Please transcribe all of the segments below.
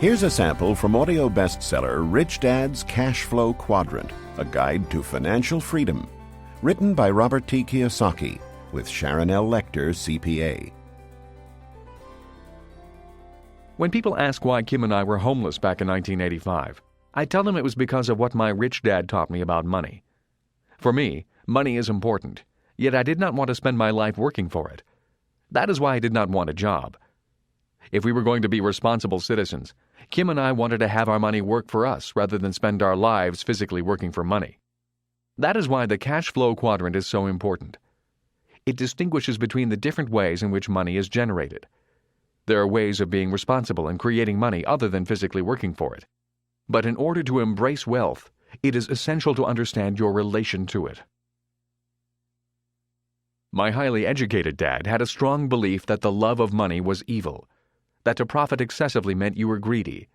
Here's a sample from audio bestseller Rich Dad's Cash Flow Quadrant, a guide to financial freedom, written by Robert Kiyosaki, with Sharon L. Lecter, CPA. When people ask why Kim and I were homeless back in 1985, I tell them it was because of what my rich dad taught me about money. For me, money is important, yet I did not want to spend my life working for it. That is why I did not want a job. If we were going to be responsible citizens, Kim and I wanted to have our money work for us rather than spend our lives physically working for money. That is why the cash flow quadrant is so important. It distinguishes between the different ways in which money is generated. There are ways of being responsible and creating money other than physically working for it. But in order to embrace wealth, it is essential to understand your relation to it. My highly educated dad had a strong belief that the love of money was evil, that to profit excessively meant you were greedy.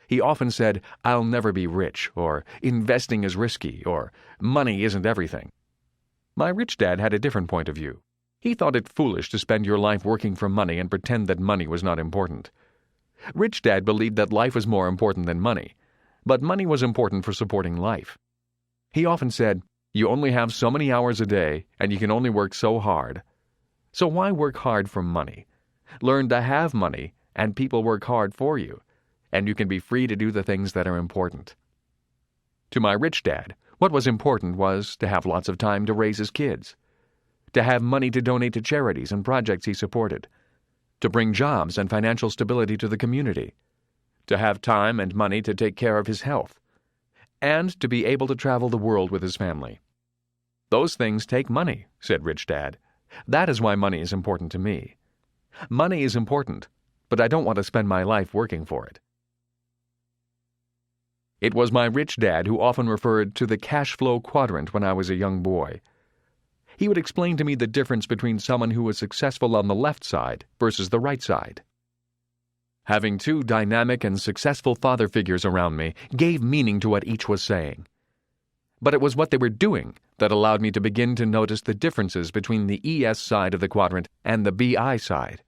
He often said, "I'll never be rich," or "investing is risky," or "money isn't everything." My rich dad had a different point of view. He thought it foolish to spend your life working for money and pretend that money was not important. Rich Dad believed that life was more important than money, but money was important for supporting life. He often said, "You only have so many hours a day, and you can only work so hard. So why work hard for money? Learn to have money, and people work hard for you, and you can be free to do the things that are important." To my rich dad, what was important was to have lots of time to raise his kids, to have money to donate to charities and projects he supported, to bring jobs and financial stability to the community, to have time and money to take care of his health, and to be able to travel the world with his family. "Those things take money," said Rich Dad. "That is why money is important to me. Money is important, but I don't want to spend my life working for it." It was my rich dad who often referred to the cash flow quadrant when I was a young boy. He would explain to me the difference between someone who was successful on the left side versus the right side. Having two dynamic and successful father figures around me gave meaning to what each was saying. But it was what they were doing that allowed me to begin to notice the differences between the ES side of the quadrant and the BI side.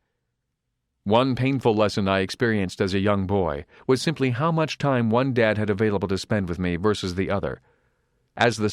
One painful lesson I experienced as a young boy was simply how much time one dad had available to spend with me versus the other. As the